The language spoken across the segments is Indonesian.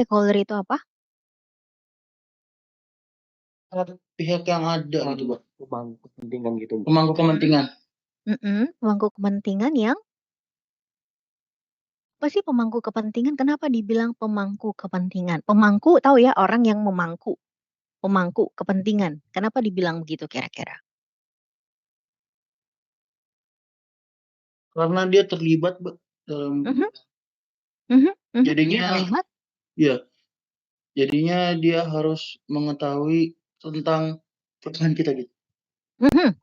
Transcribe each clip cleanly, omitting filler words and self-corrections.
Stakeholder itu apa? Pihak yang ada gitu, Mbak. Pemangku kepentingan gitu, Mbak. Pemangku kepentingan. Pemangku kepentingan yang apa sih pemangku kepentingan? Kenapa dibilang pemangku kepentingan? Pemangku tahu ya orang yang memangku, pemangku kepentingan. Kenapa dibilang begitu kira-kira? Karena dia terlibat, Mbak, dalam Mhm mhm mhm, jadinya terlibat? ya, jadinya dia harus mengetahui tentang perusahaan kita gitu.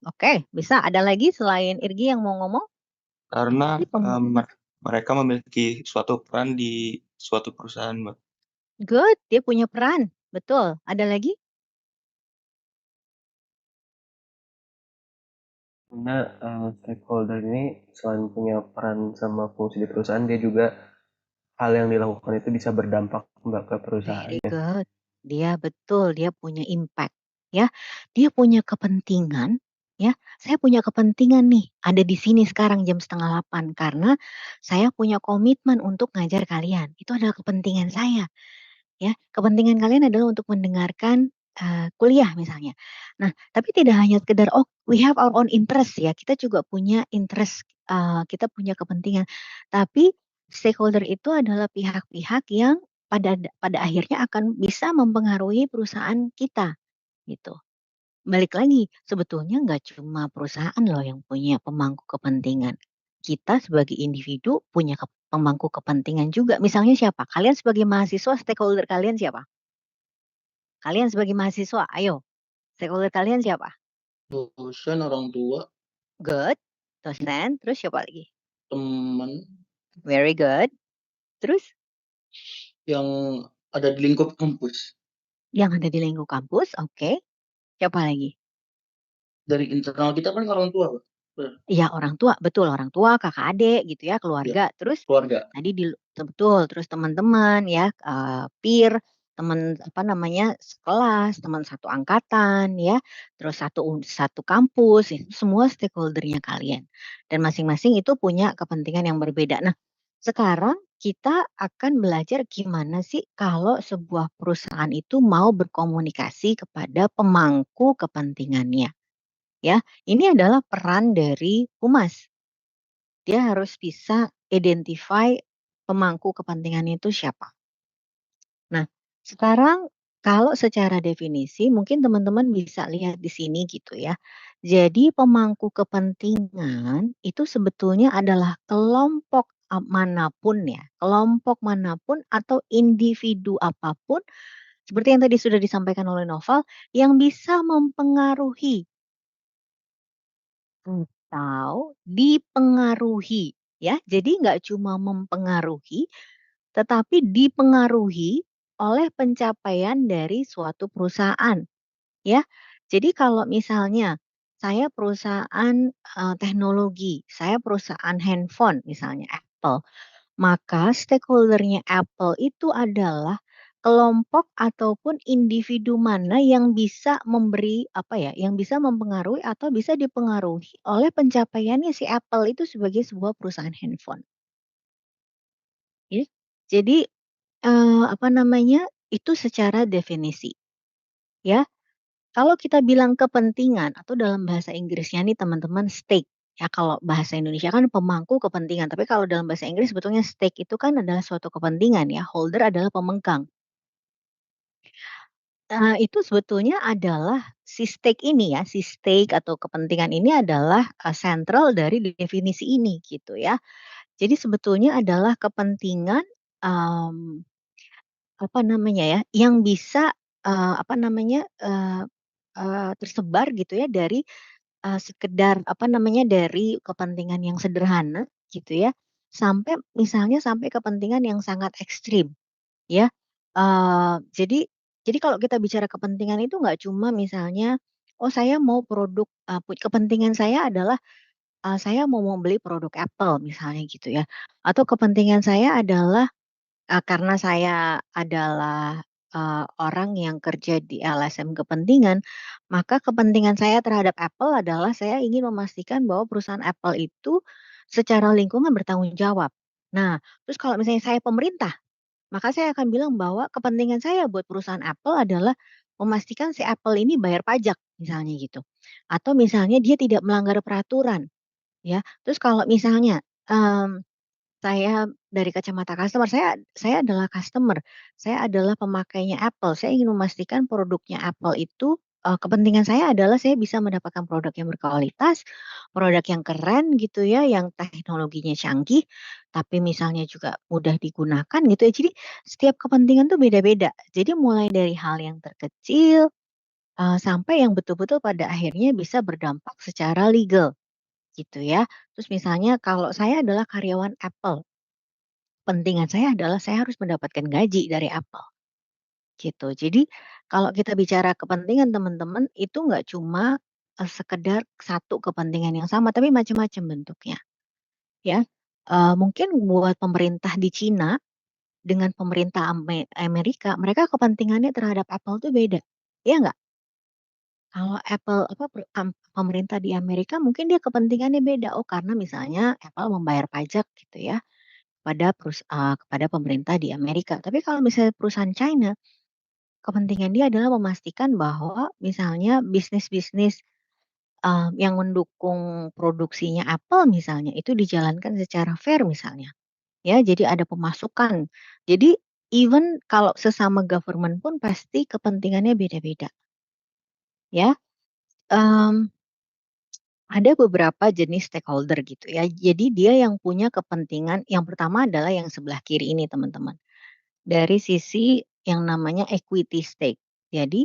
Oke, bisa ada lagi selain Irgi yang mau ngomong? Karena, Ini mereka memiliki suatu peran di suatu perusahaan, Mbak. good, dia punya peran, betul. Ada lagi? Karena, stakeholder ini selain punya peran sama fungsi di perusahaan, dia juga hal yang dilakukan itu bisa berdampak, Mbak, ke Very perusahaannya. good. Dia betul, dia punya impact, ya. Dia punya kepentingan, ya. Saya punya kepentingan nih, ada di sini sekarang jam 7:30 karena saya punya komitmen untuk ngajar kalian. Itu adalah kepentingan saya, ya. Kepentingan kalian adalah untuk mendengarkan, kuliah misalnya. Nah, tapi tidak hanya sekedar, "Oh, we have our own interest," ya, kita juga punya interest, kita punya kepentingan. Tapi stakeholder itu adalah pihak-pihak yang pada akhirnya akan bisa mempengaruhi perusahaan kita, gitu. Balik lagi, sebetulnya nggak cuma perusahaan loh yang punya pemangku kepentingan. Kita sebagai individu punya pemangku kepentingan juga. Misalnya siapa? Kalian sebagai mahasiswa, stakeholder kalian siapa? Kalian sebagai mahasiswa, ayo, stakeholder kalian siapa? Dosen, orang tua, Good, dosen, terus siapa lagi? teman Very good. Terus yang ada di lingkup kampus. yang ada di lingkup kampus, oke. Siapa lagi? Dari internal kita kan orang tua, Mbak. Bener. Iya orang tua, betul orang tua, kakak adik gitu ya, Ya, keluarga. Terus keluarga. tadi betul, terus teman-teman ya, peer, teman apa namanya, sekelas, teman satu angkatan ya, terus satu kampus, itu semua stakeholder-nya kalian. Dan masing-masing itu punya kepentingan yang berbeda. Nah, sekarang kita akan belajar gimana sih kalau sebuah perusahaan itu mau berkomunikasi kepada pemangku kepentingannya. Ya, ini adalah peran dari humas. Dia harus bisa identify pemangku kepentingan itu siapa. Nah, sekarang kalau secara definisi mungkin teman-teman bisa lihat di sini gitu ya. Jadi pemangku kepentingan itu sebetulnya adalah kelompok manapun ya, kelompok manapun atau individu apapun seperti yang tadi sudah disampaikan oleh Noval yang bisa mempengaruhi atau dipengaruhi ya. Jadi nggak cuma mempengaruhi, tetapi dipengaruhi oleh pencapaian dari suatu perusahaan ya. Jadi kalau misalnya saya perusahaan, teknologi, saya perusahaan handphone misalnya Apple. Maka stakeholder-nya Apple itu adalah kelompok ataupun individu mana yang bisa memberi, apa ya, yang bisa mempengaruhi atau bisa dipengaruhi oleh pencapaiannya si Apple itu sebagai sebuah perusahaan handphone, ya. Jadi, apa namanya, itu secara definisi, ya. Kalau kita bilang kepentingan atau dalam bahasa Inggrisnya nih teman-teman stake, ya kalau bahasa Indonesia kan pemangku kepentingan, tapi kalau dalam bahasa Inggris sebetulnya stake itu kan adalah suatu kepentingan ya, holder adalah pemegang. Itu sebetulnya adalah si stake ini ya, si stake atau kepentingan ini adalah, sentral dari definisi ini gitu ya. Jadi sebetulnya adalah kepentingan, mmm, apa namanya ya, yang bisa, apa namanya, tersebar gitu ya dari sekedar apa namanya, dari kepentingan yang sederhana gitu ya, sampai misalnya sampai kepentingan yang sangat ekstrim ya. Jadi kalau kita bicara kepentingan itu nggak cuma misalnya, oh saya mau produk, kepentingan saya adalah, saya mau membeli produk Apple misalnya gitu ya, atau kepentingan saya adalah, karena saya adalah, orang yang kerja di LSM kepentingan, maka kepentingan saya terhadap Apple adalah saya ingin memastikan bahwa perusahaan Apple itu secara lingkungan bertanggung jawab. Nah, terus kalau misalnya saya pemerintah, maka saya akan bilang bahwa kepentingan saya buat perusahaan Apple adalah memastikan si Apple ini bayar pajak, misalnya gitu. Atau misalnya dia tidak melanggar peraturan, ya. Terus kalau misalnya, saya dari kacamata customer, saya adalah customer, saya adalah pemakainya Apple, saya ingin memastikan produknya Apple itu, kepentingan saya adalah saya bisa mendapatkan produk yang berkualitas, produk yang keren gitu ya, yang teknologinya canggih, tapi misalnya juga mudah digunakan gitu ya. Jadi setiap kepentingan tuh beda-beda. Jadi mulai dari hal yang terkecil, sampai yang betul-betul pada akhirnya bisa berdampak secara legal gitu ya. Terus misalnya kalau saya adalah karyawan Apple, kepentingan saya adalah saya harus mendapatkan gaji dari Apple, gitu. Jadi kalau kita bicara kepentingan teman-teman, itu nggak cuma, sekedar satu kepentingan yang sama, tapi macam-macam bentuknya, ya. Mungkin buat pemerintah di Cina dengan pemerintah Amerika, mereka kepentingannya terhadap Apple tuh beda, iya nggak? Kalau Apple apa, pemerintah di Amerika mungkin dia kepentingannya beda, oh karena misalnya Apple membayar pajak gitu ya. Kepada pemerintah di Amerika. Tapi kalau misalnya perusahaan China, kepentingan dia adalah memastikan bahwa misalnya bisnis-bisnis, yang mendukung produksinya Apple misalnya, itu dijalankan secara fair misalnya, ya. Jadi ada pemasukan. Jadi even kalau sesama government pun pasti kepentingannya beda-beda, ya. Mmm, ada beberapa jenis stakeholder gitu ya. Jadi dia yang punya kepentingan yang pertama adalah yang sebelah kiri ini teman-teman. Dari sisi yang namanya equity stake. Jadi,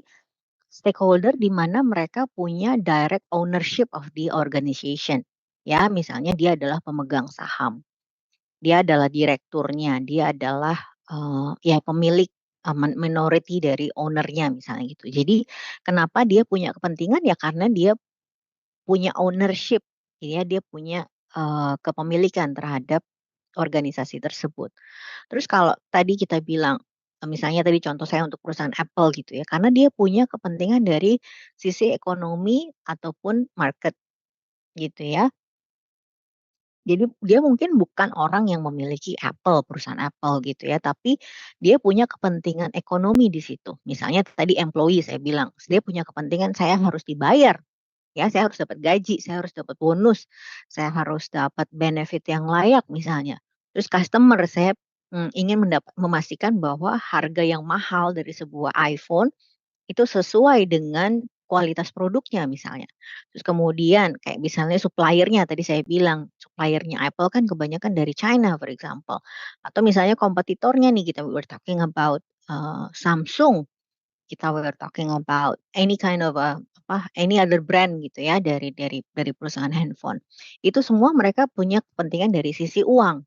stakeholder di mana mereka punya direct ownership of the organization. Ya, misalnya dia adalah pemegang saham, dia adalah direkturnya, dia adalah, ya pemilik, minority dari owner-nya misalnya gitu. Jadi, kenapa dia punya kepentingan, ya karena dia punya ownership, ya dia punya, kepemilikan terhadap organisasi tersebut. Terus kalau tadi kita bilang, misalnya tadi contoh saya untuk perusahaan Apple gitu ya, karena dia punya kepentingan dari sisi ekonomi ataupun market gitu ya. Jadi dia mungkin bukan orang yang memiliki Apple, perusahaan Apple gitu ya, tapi dia punya kepentingan ekonomi di situ. Misalnya tadi employee saya bilang, dia punya kepentingan saya harus dibayar. Ya, saya harus dapat gaji, saya harus dapat bonus, saya harus dapat benefit yang layak misalnya. Terus customer saya, ingin memastikan bahwa harga yang mahal dari sebuah iPhone itu sesuai dengan kualitas produknya misalnya. Terus kemudian kayak misalnya supplier-nya tadi saya bilang, supplier-nya Apple kan kebanyakan dari China for example, atau misalnya kompetitornya nih kita were talking about, Samsung. Kita were talking about any kind of, any other brand gitu ya dari perusahaan handphone. Itu semua mereka punya kepentingan dari sisi uang,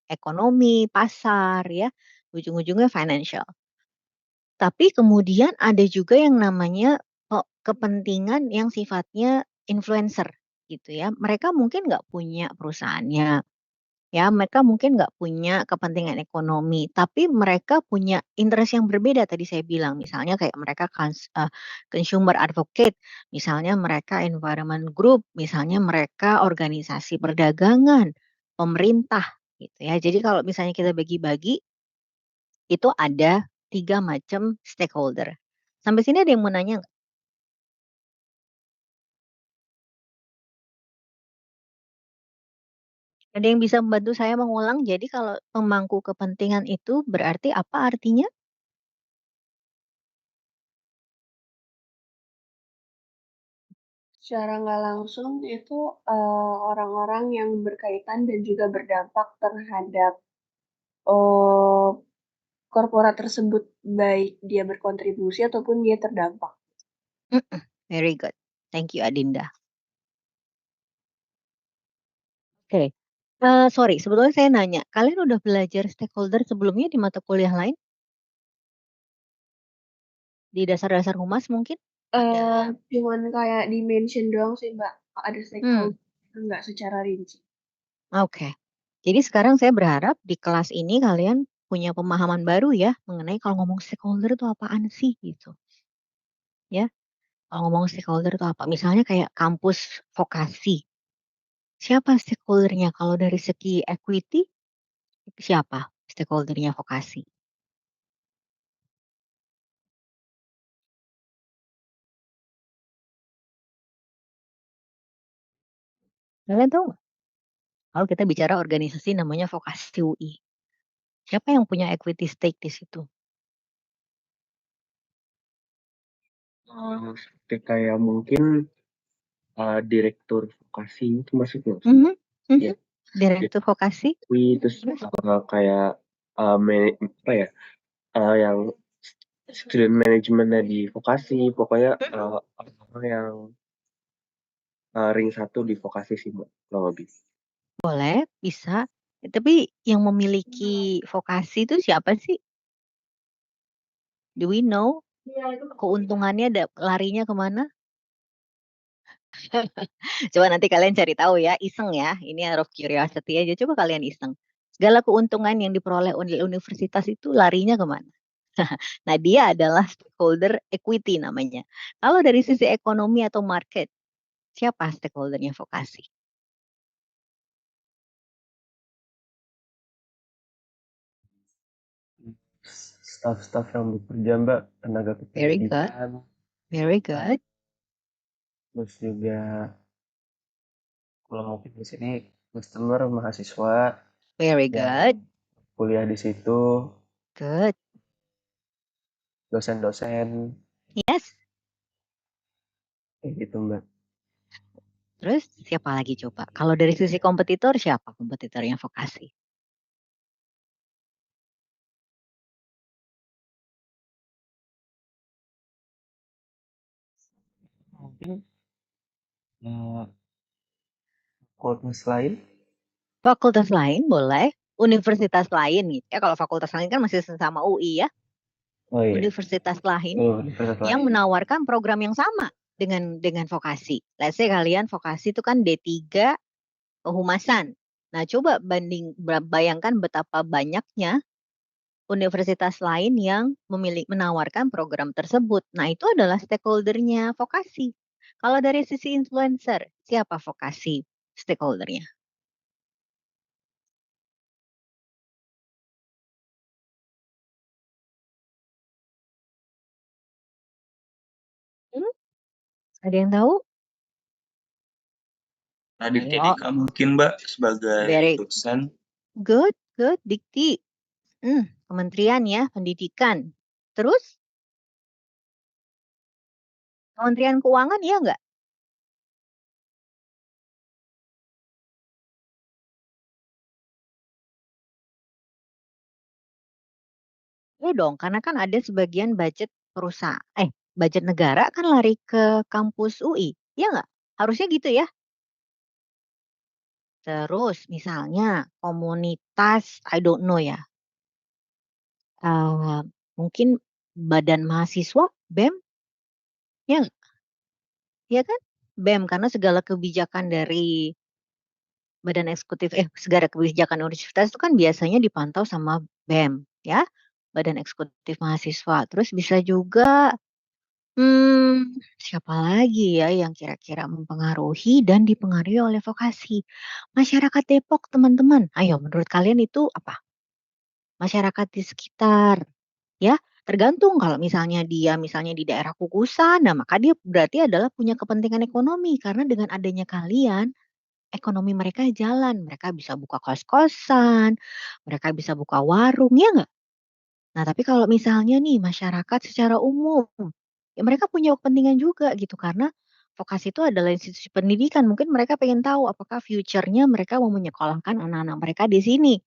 ekonomi, pasar ya, ujung-ujungnya financial. Tapi kemudian ada juga yang namanya, kepentingan yang sifatnya influencer gitu ya. Mereka mungkin nggak punya perusahaannya. Ya, mereka mungkin nggak punya kepentingan ekonomi, tapi mereka punya interest yang berbeda tadi saya bilang. Misalnya kayak mereka consumer advocate, misalnya mereka environment group, misalnya mereka organisasi perdagangan, pemerintah, gitu ya. Jadi kalau misalnya kita bagi-bagi, itu ada 3 macam stakeholder. Sampai sini ada yang mau nanya nggak? Ada yang bisa membantu saya mengulang? Jadi kalau pemangku kepentingan itu berarti apa artinya? Secara nggak langsung itu, orang-orang yang berkaitan dan juga berdampak terhadap, eee, korporat tersebut, baik dia berkontribusi ataupun dia terdampak. Mhm, very good. Thank you Adinda. Oke, sorry sebetulnya saya nanya, kalian udah belajar stakeholder sebelumnya di mata kuliah lain? Di dasar-dasar humas mungkin? Cuman kayak di-mention doang sih, Mbak, ada Hmm, stakeholder, nggak secara rinci. oke. Jadi sekarang saya berharap di kelas ini kalian punya pemahaman baru ya, mengenai kalau ngomong stakeholder itu apaan sih gitu, ya. Kalau ngomong stakeholder itu apa, misalnya kayak kampus vokasi, siapa stakeholder-nya? Kalau dari segi equity, siapa stakeholder-nya vokasi? Kalian tahu nggak, kalau kita bicara organisasi namanya Vokasi UI, siapa yang punya equity stake di situ? Seperti kayak mungkin direktur vokasi itu maksudnya? Mhm Ya, Direktur Vokasi, terus terus? kayak apa ya? Yang student manajemennya di vokasi, pokoknya orang-orang yang ring 1 di vokasi sih Mbak, kurang lebih. Boleh, bisa. Tapi yang memiliki vokasi itu siapa sih? Do we know? Keuntungannya larinya kemana? Coba nanti kalian cari tahu ya, iseng ya. Ini out of curiosity aja. Coba kalian iseng. Segala keuntungan yang diperoleh oleh universitas itu larinya kemana? Nah, dia adalah stakeholder equity namanya. Kalau dari sisi ekonomi atau market, siapa stakeholdernya Vokasi? Staff-staff yang bekerja Mbak, tenaga Very good. kependidikan, Very good. terus juga kalau mungkin di sini customer mahasiswa Very yang good. kuliah di situ, Good. dosen-dosen, Yes. kayak gitu Mbak. Terus siapa lagi coba? Kalau dari sisi kompetitor, siapa kompetitornya Vokasi? Mungkin fakultas lain. Fakultas lain boleh, universitas lain gitu ya. Kalau fakultas lain kan masih sama UI ya. Oh iya, Universitas lain universitas yang lain. menawarkan program yang sama dengan Vokasi. Let's say kalian Vokasi itu kan D3 kehumasan. Nah, coba bayangkan betapa banyaknya universitas lain yang menawarkan program tersebut. Nah, itu adalah stakeholdernya Vokasi. Kalau dari sisi influencer, siapa Vokasi stakeholdernya? Hmm? Ada yang tahu? Radit Ayo. Dika mungkin Mbak sebagai Very dosen. good, Dikti. Kementerian ya, Pendidikan. Terus? Kementerian Keuangan iya nggak? Iya dong, karena kan ada sebagian budget budget negara kan lari ke kampus UI, iya nggak? Harusnya gitu ya. Terus misalnya komunitas, I don't know ya, mungkin badan mahasiswa, BEM, ya nggak? Iya kan? BEM, karena segala kebijakan dari segala kebijakan universitas itu kan biasanya dipantau sama BEM, ya, Badan Eksekutif Mahasiswa. Terus bisa juga, siapa lagi ya yang kira-kira mempengaruhi dan dipengaruhi oleh vokasi? Masyarakat Depok, teman-teman. Ayo, menurut kalian itu apa? Masyarakat di sekitar, ya. Tergantung kalau misalnya dia misalnya di daerah kukusan, nah maka dia berarti adalah punya kepentingan ekonomi karena dengan adanya kalian, ekonomi mereka jalan, mereka bisa buka kos-kosan, mereka bisa buka warung, ya nggak? Nah, tapi kalau misalnya nih masyarakat secara umum, ya mereka punya kepentingan juga gitu karena vokasi itu adalah institusi pendidikan, mungkin mereka pengen tahu apakah future-nya mereka mau menyekolahkan anak-anak mereka di sini,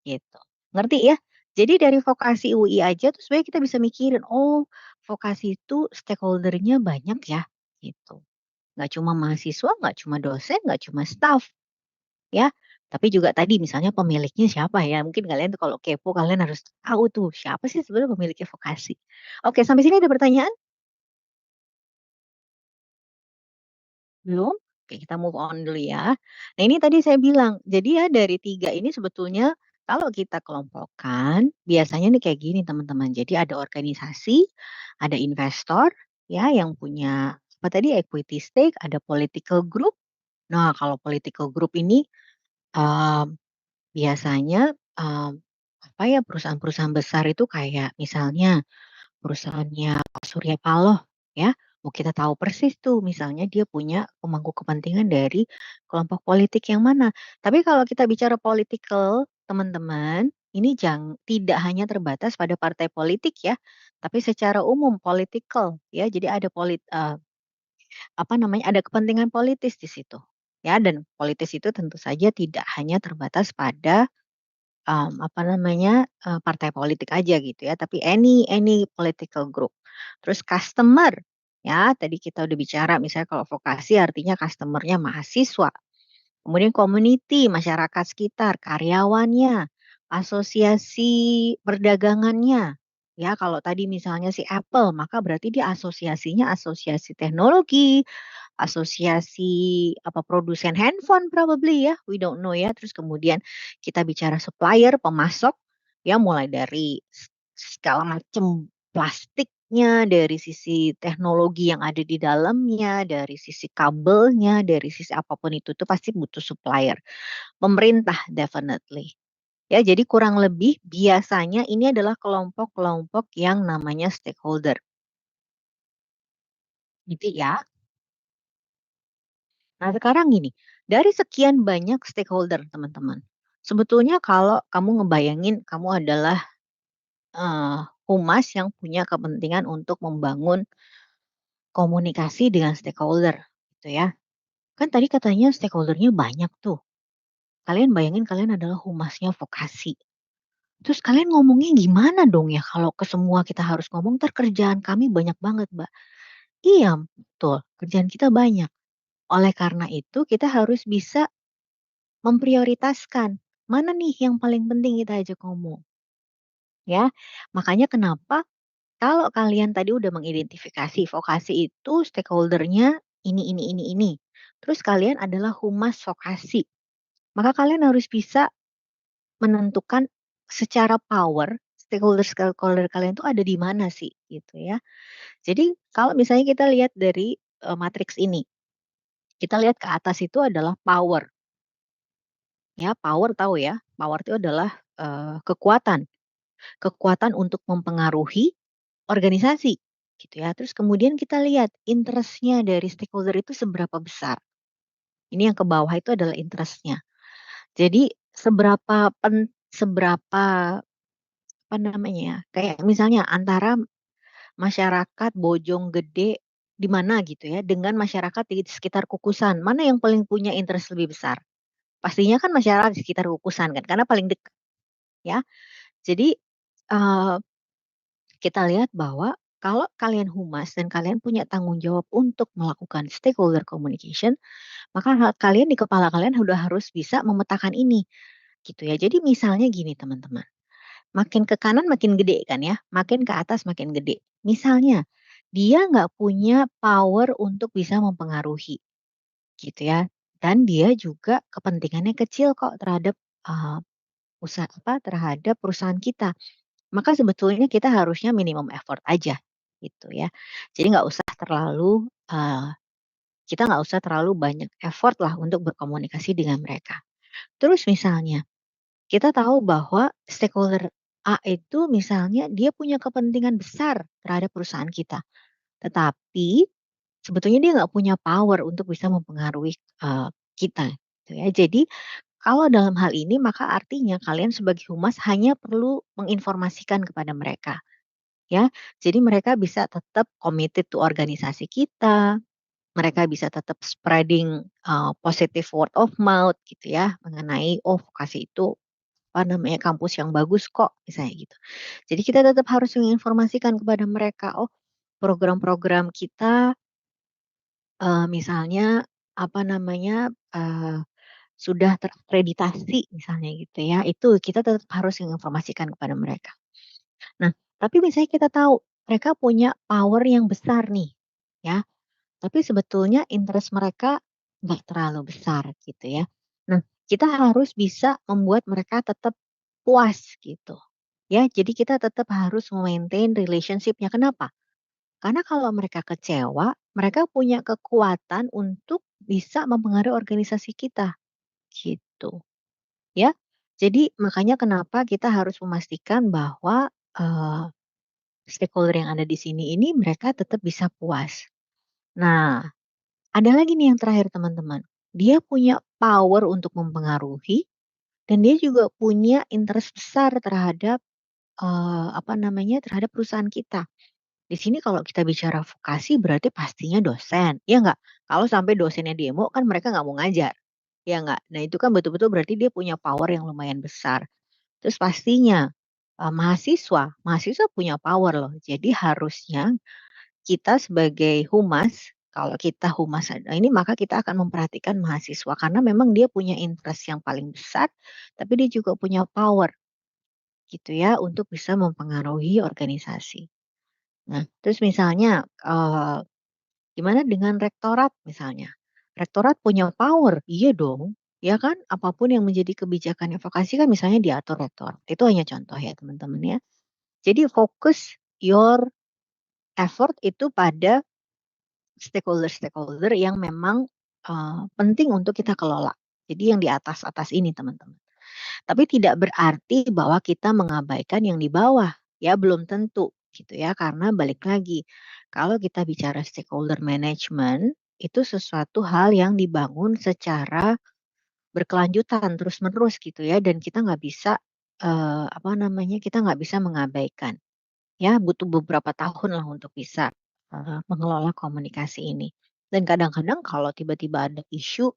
gitu. Ngerti ya? Jadi dari vokasi UI aja tuh sebenarnya kita bisa mikirin, oh vokasi itu stakeholder-nya banyak ya, gitu. Nggak cuma mahasiswa, nggak cuma dosen, nggak cuma staff. Ya, tapi juga tadi misalnya pemiliknya siapa ya, mungkin kalian tuh kalau kepo kalian harus tahu tuh siapa sih sebenarnya pemiliknya vokasi. Oke, sampai sini ada pertanyaan? Belum? Oke, kita move on dulu ya. Nah, ini tadi saya bilang, jadi ya dari 3 ini sebetulnya kalau kita kelompokkan, biasanya nih kayak gini teman-teman. Jadi ada organisasi, ada investor ya yang punya apa tadi equity stake, ada political group. Nah, kalau political group ini, mmm biasanya, apa ya, perusahaan-perusahaan besar itu kayak misalnya perusahaannya Pak Surya Paloh ya, Oh, kita tahu persis tuh misalnya dia punya pemangku kepentingan dari kelompok politik yang mana. Tapi kalau kita bicara political, teman-teman, ini tidak hanya terbatas pada partai politik ya, tapi secara umum political ya. Jadi ada apa namanya, ada kepentingan politis di situ. Ya, dan politis itu tentu saja tidak hanya terbatas pada apa namanya, partai politik aja gitu ya, tapi any political group. Terus customer, ya tadi kita udah bicara misalnya kalau vokasi artinya customer-nya mahasiswa, kemudian community, masyarakat sekitar, karyawannya, asosiasi perdagangannya. Ya kalau tadi misalnya si Apple, maka berarti dia asosiasinya asosiasi teknologi, asosiasi apa produsen handphone probably ya, we don't know ya. Terus kemudian kita bicara supplier, pemasok ya mulai dari segala macam plastiknya, dari sisi teknologi yang ada di dalamnya, dari sisi kabelnya, dari sisi apapun itu tuh pasti butuh supplier. Pemerintah definitely. Ya, jadi kurang lebih biasanya ini adalah kelompok-kelompok yang namanya stakeholder. Gitu ya. Nah, sekarang gini, dari sekian banyak stakeholder, teman-teman. Sebetulnya kalau kamu ngebayangin kamu adalah humas yang punya kepentingan untuk membangun komunikasi dengan stakeholder, gitu ya. Kan tadi katanya stakeholdernya banyak tuh. Kalian bayangin kalian adalah humasnya vokasi. Terus kalian ngomongnya gimana dong ya kalau ke semua kita harus ngomong, "Entar kerjaan kami banyak banget, Mbak." Iya, betul, kerjaan kita banyak. Oleh karena itu kita harus bisa memprioritaskan, mana nih yang paling penting kita ajak ngomong, ya. Makanya kenapa kalau kalian tadi udah mengidentifikasi vokasi itu stakeholder-nya ini. Terus kalian adalah humas vokasi, maka kalian harus bisa menentukan secara power stakeholder-stakeholder kalian tuh ada di mana sih, gitu ya. Jadi kalau misalnya kita lihat dari, matriks ini, kita lihat ke atas itu adalah power, ya, power tahu ya, power itu adalah, kekuatan. Kekuatan untuk mempengaruhi organisasi, gitu ya. Terus kemudian kita lihat interest-nya dari stakeholder itu seberapa besar. Ini yang ke bawah itu adalah interest-nya. Jadi seberapa apa namanya ya, kayak misalnya antara masyarakat Bojonggede di mana gitu ya, dengan masyarakat di sekitar Kukusan, mana yang paling punya interest lebih besar? Pastinya kan masyarakat di sekitar Kukusan kan, karena paling dekat ya. Jadi, eee kita lihat bahwa kalau kalian humas dan kalian punya tanggung jawab untuk melakukan stakeholder communication, maka kalian di kepala kalian udah harus bisa memetakan ini, gitu ya. Jadi misalnya gini teman-teman, makin ke kanan makin gede kan ya, makin ke atas makin gede. Misalnya, dia nggak punya power untuk bisa mempengaruhi, gitu ya. Dan dia juga kepentingannya kecil kok terhadap uh, terhadap perusahaan kita. Maka sebetulnya kita harusnya minimum effort aja, gitu ya. Jadi kita nggak usah terlalu banyak effort lah untuk berkomunikasi dengan mereka. Terus misalnya, kita tahu bahwa stakeholder A itu misalnya dia punya kepentingan besar terhadap perusahaan kita, tetapi sebetulnya dia nggak punya power untuk bisa mempengaruhi, kita, gitu ya. Jadi kalau dalam hal ini maka artinya kalian sebagai humas hanya perlu menginformasikan kepada mereka. Ya, jadi mereka bisa tetap committed to organisasi kita, mereka bisa tetap spreading, positive word of mouth gitu ya, mengenai, "Oh vokasi itu, apa namanya, kampus yang bagus kok," misalnya gitu. Jadi kita tetap harus menginformasikan kepada mereka, oh program-program kita, misalnya, apa namanya, sudah terakreditasi misalnya gitu ya, itu kita tetap harus menginformasikan kepada mereka. Nah, tapi misalnya kita tahu mereka punya power yang besar nih, ya, tapi sebetulnya interest mereka nggak terlalu besar gitu ya. Nah, kita harus bisa membuat mereka tetap puas gitu. Ya, jadi kita tetap harus maintain relationship-nya. Kenapa? Karena kalau mereka kecewa, mereka punya kekuatan untuk bisa mempengaruhi organisasi kita, gitu. Ya. Jadi makanya kenapa kita harus memastikan bahwa, stakeholder yang ada di sini ini mereka tetap bisa puas. Nah, ada lagi nih yang terakhir teman-teman, dia punya power untuk mempengaruhi dan dia juga punya interest besar terhadap, terhadap perusahaan kita. Di sini kalau kita bicara vokasi berarti pastinya dosen, ya nggak? Kalau sampai dosennya demo kan mereka nggak mau ngajar, ya nggak? Nah itu kan betul-betul berarti dia punya power yang lumayan besar. Terus pastinya, mahasiswa punya power loh. Jadi harusnya kita sebagai humas, kalau kita humas ini maka kita akan memperhatikan mahasiswa karena memang dia punya interest yang paling besar, tapi dia juga punya power gitu ya untuk bisa mempengaruhi organisasi. Nah, terus misalnya, gimana dengan rektorat misalnya? Rektorat punya power, iya dong, ya kan? Apapun yang menjadi kebijakan advokasi kan misalnya diatur rektorat. Itu hanya contoh ya teman-teman ya. Jadi fokus your effort itu pada stakeholder-stakeholder yang memang, penting untuk kita kelola. Jadi yang di atas-atas ini teman-teman. Tapi tidak berarti bahwa kita mengabaikan yang di bawah, ya belum tentu gitu ya. Karena balik lagi, kalau kita bicara stakeholder management, itu sesuatu hal yang dibangun secara berkelanjutan terus-menerus gitu ya dan kita nggak bisa, kita nggak bisa mengabaikan. Ya butuh beberapa tahun lah untuk bisa, mengelola komunikasi ini. Dan kadang-kadang kalau tiba-tiba ada isu,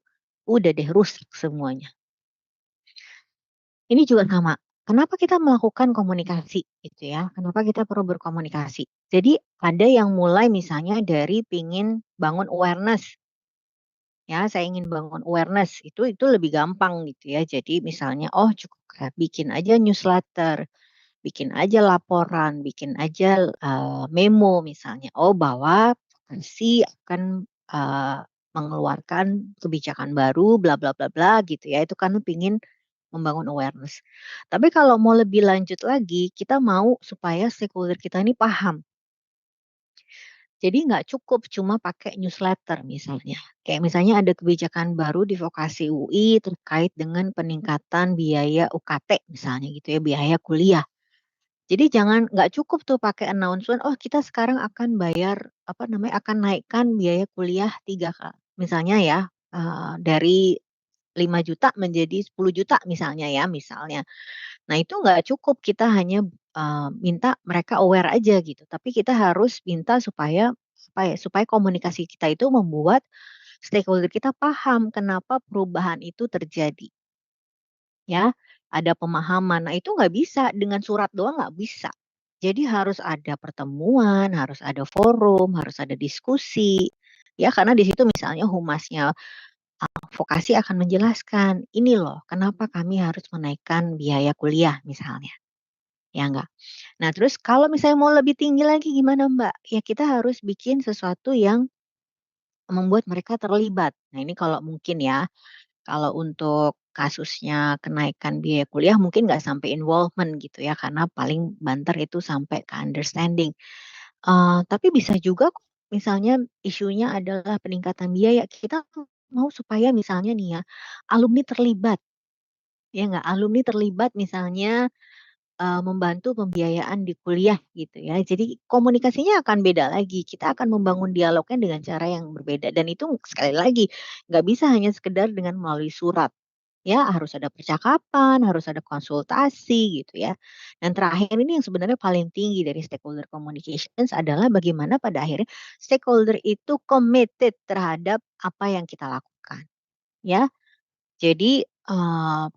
udah deh rusak semuanya. Ini juga sama, kenapa kita melakukan komunikasi gitu ya, kenapa kita perlu berkomunikasi. Jadi ada yang mulai misalnya dari pingin bangun awareness, ya saya ingin bangun awareness itu lebih gampang gitu ya. Jadi misalnya, oh cukup kayak bikin aja newsletter, bikin aja laporan, bikin aja, memo misalnya, oh bahwa si akan, mengeluarkan kebijakan baru bla bla bla bla gitu ya, itu kan pingin membangun awareness. Tapi kalau mau lebih lanjut lagi, kita mau supaya stakeholder kita ini paham. Jadi nggak cukup cuma pakai newsletter misalnya. Kayak misalnya ada kebijakan baru di vokasi UI terkait dengan peningkatan biaya UKT misalnya gitu ya, biaya kuliah. Jadi nggak cukup tuh pakai announcement, "Oh kita sekarang akan bayar, akan naikkan biaya kuliah 3 kali." Misalnya ya, dari 5 juta menjadi 10 juta misalnya ya, misalnya. Nah itu nggak cukup kita hanya, minta mereka aware aja gitu, tapi kita harus minta supaya supaya komunikasi kita itu membuat stakeholder kita paham kenapa perubahan itu terjadi. Ya, ada pemahaman. Nah, itu nggak bisa dengan surat doang nggak bisa. Jadi harus ada pertemuan, harus ada forum, harus ada diskusi. Ya, karena di situ misalnya humasnya vokasi akan menjelaskan, ini loh kenapa kami harus menaikkan biaya kuliah misalnya. Ya enggak. Nah, terus kalau misalnya mau lebih tinggi lagi gimana, Mbak? Ya kita harus bikin sesuatu yang membuat mereka terlibat. Nah, ini kalau mungkin ya. Kalau untuk kasusnya kenaikan biaya kuliah mungkin nggak sampai involvement gitu ya, karena paling banter itu sampai ke understanding. Tapi bisa juga kok misalnya isunya adalah peningkatan biaya, kita mau supaya misalnya nih ya, alumni terlibat, ya nggak? Alumni terlibat misalnya, membantu pembiayaan di kuliah gitu ya. Jadi komunikasinya akan beda lagi, kita akan membangun dialognya dengan cara yang berbeda dan itu sekali lagi, nggak bisa hanya sekedar dengan melalui surat. Ya, harus ada percakapan, harus ada konsultasi gitu ya. Dan terakhir ini yang sebenarnya paling tinggi dari stakeholder communications adalah bagaimana pada akhirnya stakeholder itu committed terhadap apa yang kita lakukan, ya. Jadi,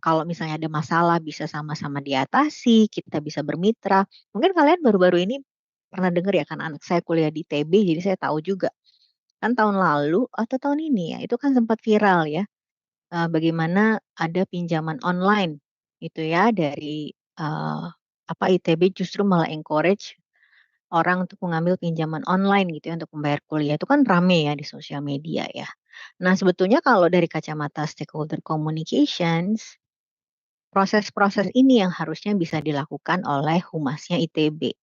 kalau misalnya ada masalah bisa sama-sama diatasi, kita bisa bermitra. Mungkin kalian baru-baru ini pernah dengar ya kan anak saya kuliah di ITB jadi saya tahu juga. Kan tahun lalu atau tahun ini ya, itu kan sempat viral ya. Bagaimana ada pinjaman online gitu ya dari, ITB justru malah encourage orang untuk mengambil pinjaman online gitu ya untuk membayar kuliah, itu kan rame ya di sosial media ya. Nah sebetulnya kalau dari kacamata stakeholder communications, proses-proses ini yang harusnya bisa dilakukan oleh humasnya ITB.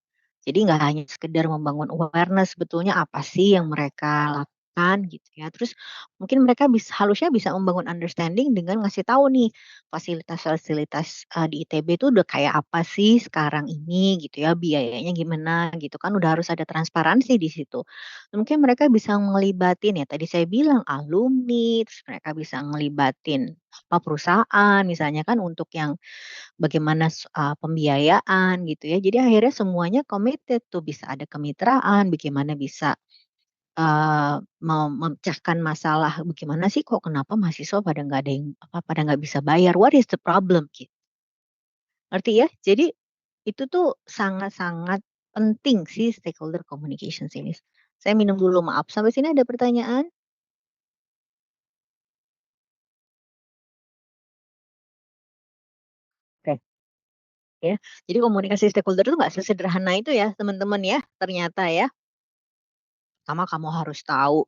Jadi nggak hanya sekedar membangun awareness sebetulnya apa sih yang mereka kan gitu ya. Terus mungkin mereka harusnya bisa membangun understanding dengan ngasih tahu nih fasilitas-fasilitas, di ITB itu udah kayak apa sih sekarang ini gitu ya, biayanya gimana gitu kan, udah harus ada transparansi di situ. Mungkin mereka bisa ngelibatin ya tadi saya bilang alumni, terus mereka bisa ngelibatin perusahaan misalnya kan untuk yang bagaimana pembiayaan gitu ya. Jadi akhirnya semuanya committed tuh, bisa ada kemitraan, bagaimana bisa memecahkan masalah, bagaimana sih kok kenapa mahasiswa pada nggak ada yang pada nggak bisa bayar, what is the problem gitu, ngerti ya? Jadi itu tuh sangat-sangat penting sih stakeholder communications ini. Saya minum dulu maaf, sampai sini ada pertanyaan? Oke, ya. Jadi komunikasi stakeholder itu nggak sesederhana itu ya teman-teman ya, ternyata ya. Pertama kamu harus tahu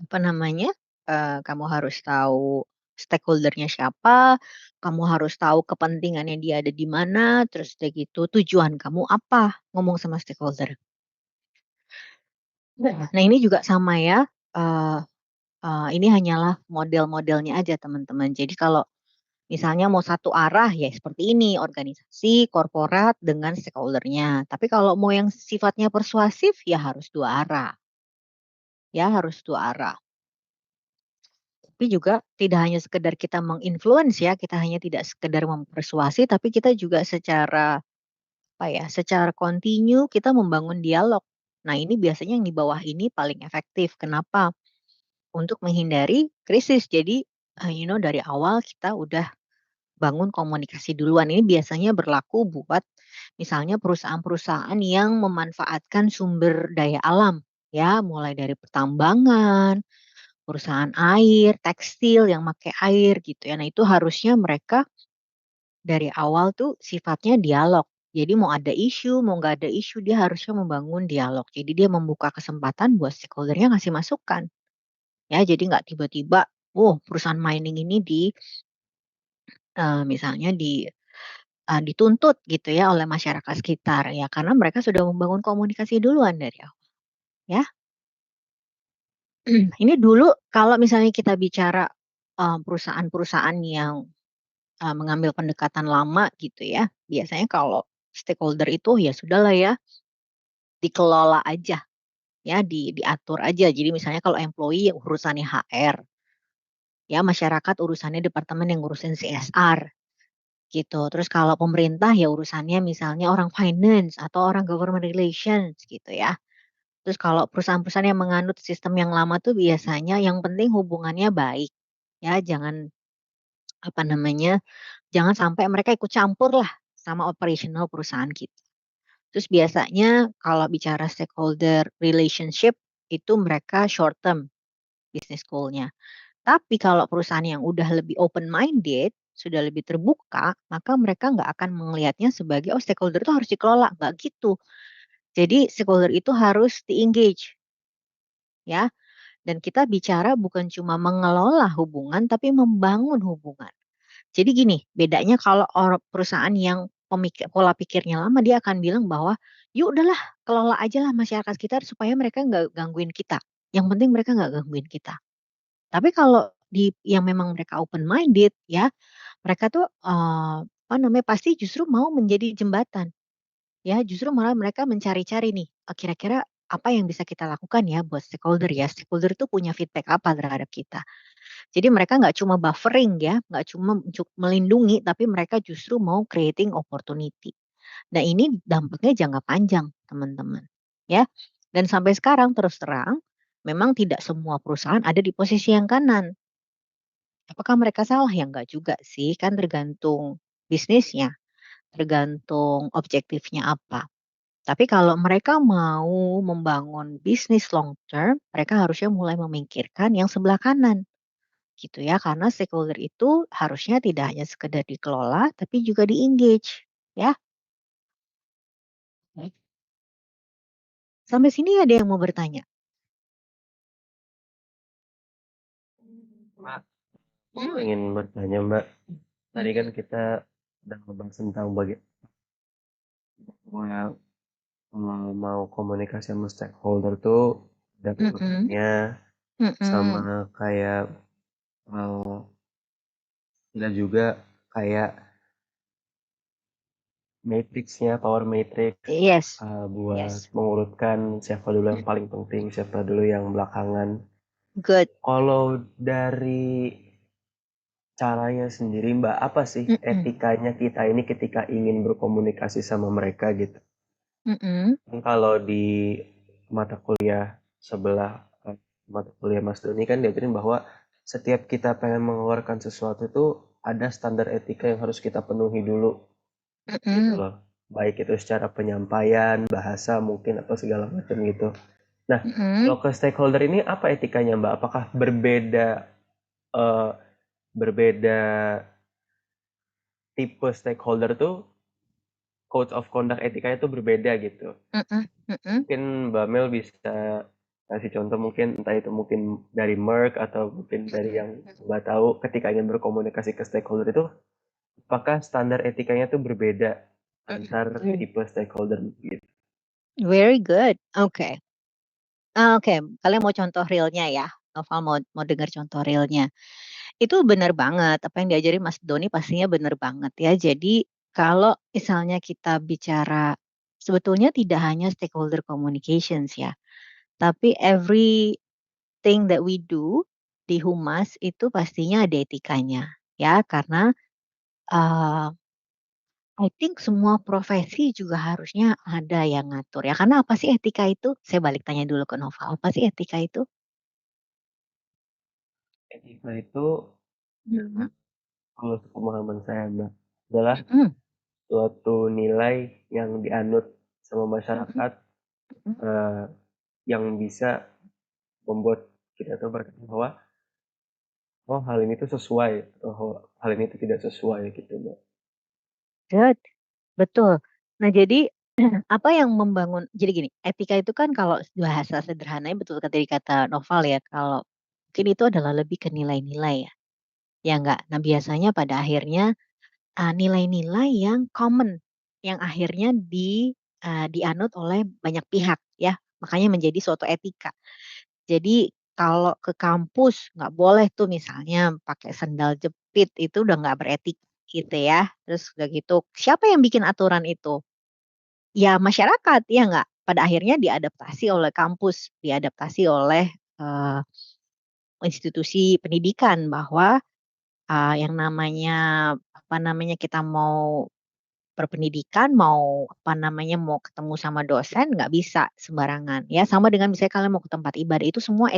apa namanya, kamu harus tahu stakeholder-nya siapa, kamu harus tahu kepentingannya dia ada di mana, terus udah gitu tujuan kamu apa ngomong sama stakeholder. Nah ini juga sama ya, eee ini hanyalah model-modelnya aja teman-teman. Jadi kalau misalnya mau satu arah ya seperti ini, organisasi, korporat dengan stakeholder-nya. Tapi kalau mau yang sifatnya persuasif ya harus dua arah, ya harus dua arah. Tapi juga tidak hanya sekedar kita meng-influence ya, kita hanya tidak sekedar mempersuasi, tapi kita juga secara, apa ya, secara kontinu kita membangun dialog. Nah ini biasanya yang di bawah ini paling efektif. Kenapa? Untuk menghindari krisis. Jadi, dari awal kita udah bangun komunikasi duluan. Ini biasanya berlaku buat misalnya perusahaan-perusahaan yang memanfaatkan sumber daya alam, ya, mulai dari pertambangan, perusahaan air, tekstil yang pakai air gitu ya. Nah itu harusnya mereka dari awal tuh sifatnya dialog. Jadi mau ada isu, mau nggak ada isu, dia harusnya membangun dialog. Jadi dia membuka kesempatan buat stakeholder-nya ngasih masukan. Ya, jadi nggak tiba-tiba, oh perusahaan mining ini misalnya dituntut gitu ya oleh masyarakat sekitar ya, karena mereka sudah membangun komunikasi duluan dari awal, ya. Ini dulu kalau misalnya kita bicara, perusahaan-perusahaan yang mengambil pendekatan lama gitu ya, biasanya kalau stakeholder itu ya sudahlah ya, dikelola aja ya, diatur aja. Jadi misalnya kalau employee ya urusannya HR, ya masyarakat urusannya departemen yang ngurusin CSR gitu. Terus kalau pemerintah ya urusannya misalnya orang finance atau orang government relations gitu ya. Terus kalau perusahaan-perusahaan yang menganut sistem yang lama tuh biasanya yang penting hubungannya baik, ya jangan apa namanya, jangan sampai mereka ikut campur lah sama operasional perusahaan kita. Terus biasanya kalau bicara stakeholder relationship itu mereka short term business goal-nya. Tapi kalau perusahaan yang udah lebih open minded, sudah lebih terbuka, maka mereka nggak akan melihatnya sebagai, "Oh stakeholder itu harus dikelola," nggak gitu. Jadi stakeholder itu harus di-engage ya, dan kita bicara bukan cuma mengelola hubungan, tapi membangun hubungan. Jadi gini, bedanya kalau perusahaan yang pola pikirnya lama, dia akan bilang bahwa, "Yuk udahlah kelola aja lah masyarakat sekitar supaya mereka nggak gangguin kita, yang penting mereka nggak gangguin kita." Tapi kalau yang memang mereka open minded ya, mereka tuh, apa namanya, pasti justru mau menjadi jembatan, ya justru malah mereka mencari-cari nih, kira-kira apa yang bisa kita lakukan ya buat stakeholder ya, stakeholder itu punya feedback apa terhadap kita. Jadi mereka nggak cuma buffering ya, nggak cuma melindungi, tapi mereka justru mau creating opportunity. Nah ini dampaknya jangka panjang teman-teman, ya. Dan sampai sekarang terus terang, memang tidak semua perusahaan ada di posisi yang kanan. Apakah mereka salah? Ya enggak juga sih, kan tergantung bisnisnya, tergantung objektifnya apa. Tapi kalau mereka mau membangun bisnis long term, mereka harusnya mulai memikirkan yang sebelah kanan, gitu ya. Karena stakeholder itu harusnya tidak hanya sekedar dikelola, tapi juga di-engage, ya. Baik. Sampai sini ada yang mau bertanya? Mbak, aku Hmm. ingin bertanya Mbak, tadi kan kita udah ngebahas tentang bagaimana mau komunikasi sama stakeholder tuh dan Mhm. urutannya, Mhm. sama kayak dan juga kayak matriksnya, power matrix Yes. buat Yes. mengurutkan siapa dulu yang paling penting, siapa dulu yang belakangan. Good. Kalau dari caranya sendiri Mbak, apa sih Mhm. etikanya kita ini ketika ingin berkomunikasi sama mereka gitu? Mhm. Kalau di mata kuliah sebelah mata kuliah Mas Doni kan diajarin bahwa setiap kita pengen mengeluarkan sesuatu itu ada standar etika yang harus kita penuhi dulu gitu Mhm. loh. Baik itu secara penyampaian, bahasa mungkin atau segala macam gitu. Nah, Mhm. kalau ke stakeholder ini apa etikanya Mbak? Apakah eh, berbeda tipe stakeholder tuh code of conduct etikanya tuh berbeda gitu? Mhm. Mhm. Mungkin Mbak Mel bisa kasih contoh mungkin entah itu mungkin dari Merck atau mungkin dari yang Mbak tahu ketika ingin berkomunikasi ke stakeholder itu apakah standar etikanya tuh berbeda antar Mhm. tipe stakeholder gitu. Very good. Oke. Oke, kalian mau contoh realnya ya? Noval mau dengar contoh realnya. Itu benar banget, apa yang diajarin Mas Doni pastinya benar banget ya. Jadi kalau misalnya kita bicara sebetulnya tidak hanya stakeholder communications ya, tapi everything that we do di humas itu pastinya ada etikanya ya. Karena, eee, I think semua profesi juga harusnya ada yang ngatur ya. Karena apa sih etika itu? Saya balik tanya dulu ke Noval, apa sih etika itu? Etika itu Mhm. kalau pemahaman saya Mbak adalah Mhm. suatu nilai yang dianut sama Mhm. masyarakat Mhm. eh, yang bisa membuat kita tuh berkata bahwa oh hal ini tuh sesuai atau hal ini tuh tidak sesuai gitu Mbak. Good, betul. Nah jadi, apa yang membangun jadi gini, etika itu kan kalau bahasa sederhananya betul tadi kata Noval ya, kalau mungkin itu adalah lebih ke nilai-nilai ya, ya nggak? Nah biasanya pada akhirnya, nilai-nilai yang common, yang akhirnya dianut oleh banyak pihak ya, makanya menjadi suatu etika. Jadi kalau ke kampus nggak boleh tuh misalnya pakai sendal jepit, itu udah nggak beretika gitu ya. Terus udah gitu, siapa yang bikin aturan itu? Ya masyarakat, ya nggak? Pada akhirnya diadaptasi oleh kampus, diadaptasi oleh, eee, institusi pendidikan bahwa, yang namanya, apa namanya, kita mau berpendidikan, mau, apa namanya, mau ketemu sama dosen nggak bisa sembarangan, ya. Sama dengan misalnya kalian mau ke tempat ibadah, itu semua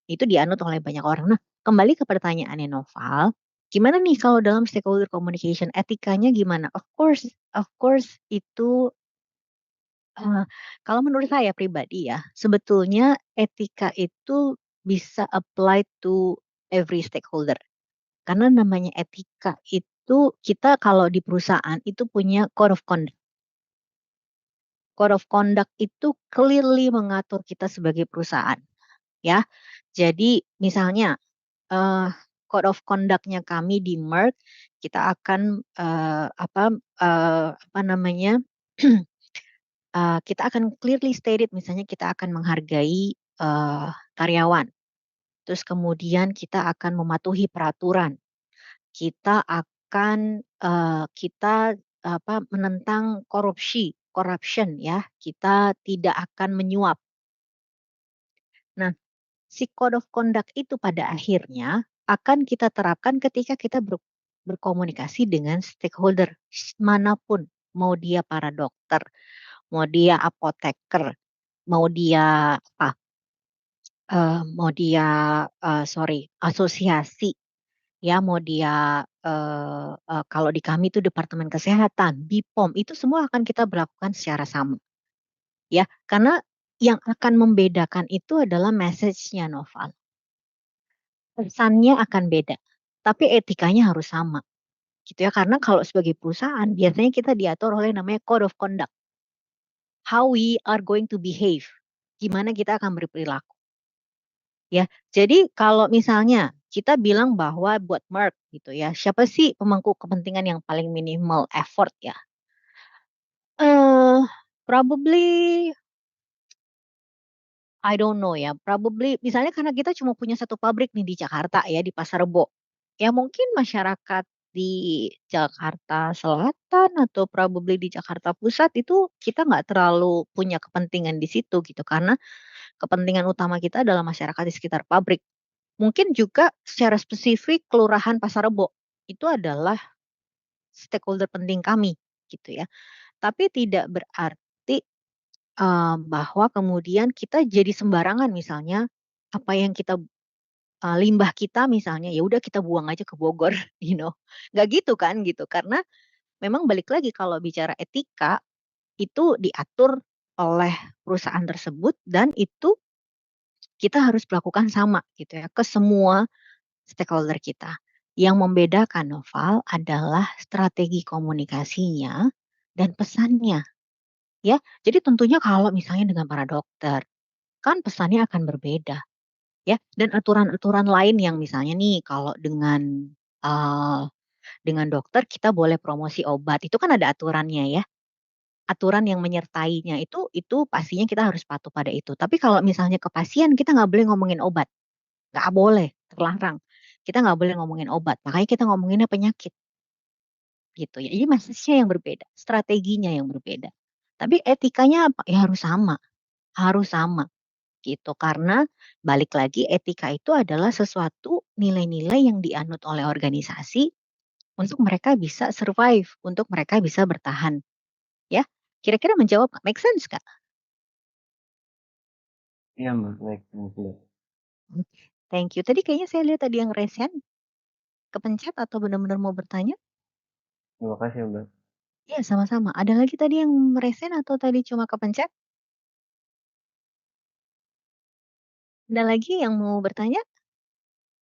itu dianut oleh banyak orang. Nah, kembali ke pertanyaannya Noval, gimana nih kalau dalam stakeholder communication, etikanya gimana? Of course itu, eee, kalau menurut saya pribadi ya, sebetulnya etika itu bisa apply to every stakeholder. Karena namanya etika itu kita kalau di perusahaan itu punya code of conduct. Code of conduct itu clearly mengatur kita sebagai perusahaan, ya. Jadi misalnya code of conduct-nya kami di Merck, kita akan, apa namanya, kita akan clearly stated misalnya kita akan menghargai, karyawan, terus kemudian kita akan mematuhi peraturan, kita akan, kita, menentang corruption ya, kita tidak akan menyuap. Nah, si code of conduct itu pada akhirnya akan kita terapkan ketika kita berkomunikasi dengan stakeholder manapun, mau dia para dokter, mau dia apoteker, mau dia apa, mau dia, asosiasi, ya mau dia, kalau di kami itu departemen kesehatan, BPOM, itu semua akan kita berlakukan secara sama, ya. Karena yang akan membedakan itu adalah message-nya Noval. Pesannya akan beda, tapi etikanya harus sama, gitu ya. Karena kalau sebagai perusahaan biasanya kita diatur oleh namanya code of conduct, how we are going to behave, gimana kita akan berperilaku, ya. Jadi kalau misalnya kita bilang bahwa buat Merck gitu ya, siapa sih pemangku kepentingan yang paling minimal effort ya? Probably I don't know ya, probably misalnya karena kita cuma punya satu pabrik nih di Jakarta ya, di Pasar Rebo. Ya mungkin masyarakat di Jakarta Selatan atau probably di Jakarta Pusat itu kita nggak terlalu punya kepentingan di situ gitu, karena kepentingan utama kita adalah masyarakat di sekitar pabrik. Mungkin juga secara spesifik kelurahan Pasar Rebo, itu adalah stakeholder penting kami gitu ya. Tapi tidak berarti bahwa kemudian kita jadi sembarangan misalnya, apa yang kita limbah kita misalnya, ya udah kita buang aja ke Bogor, you know, nggak gitu kan, gitu. Karena memang balik lagi kalau bicara etika, itu diatur oleh perusahaan tersebut dan itu kita harus melakukan sama gitu ya, ke semua stakeholder kita. Yang membedakan Noval adalah strategi komunikasinya dan pesannya, ya. Jadi tentunya kalau misalnya dengan para dokter, kan pesannya akan berbeda, ya, dan aturan-aturan lain yang misalnya nih kalau eee, dengan dokter kita boleh promosi obat, itu kan ada aturannya ya, aturan yang menyertainya itu pastinya kita harus patuh pada itu. Tapi kalau misalnya ke pasien kita nggak boleh ngomongin obat, nggak boleh, terlarang. Kita nggak boleh ngomongin obat, makanya kita ngomonginnya penyakit, gitu ya. Jadi message-nya yang berbeda, strateginya yang berbeda. Tapi etikanya apa? Ya harus sama. Gitu. Karena balik lagi etika itu adalah sesuatu nilai-nilai yang dianut oleh organisasi untuk mereka bisa survive, untuk mereka bisa bertahan, ya. Kira-kira menjawab nggak? Make sense nggak? Iya, Mbak, baik, Mbak. Oke, thank you. Tadi kayaknya saya lihat ada yang resen, kepencet atau benar-benar mau bertanya? Terima kasih, Mbak. Iya, sama-sama. Ada lagi tadi yang resen atau tadi cuma kepencet? Ada lagi yang mau bertanya?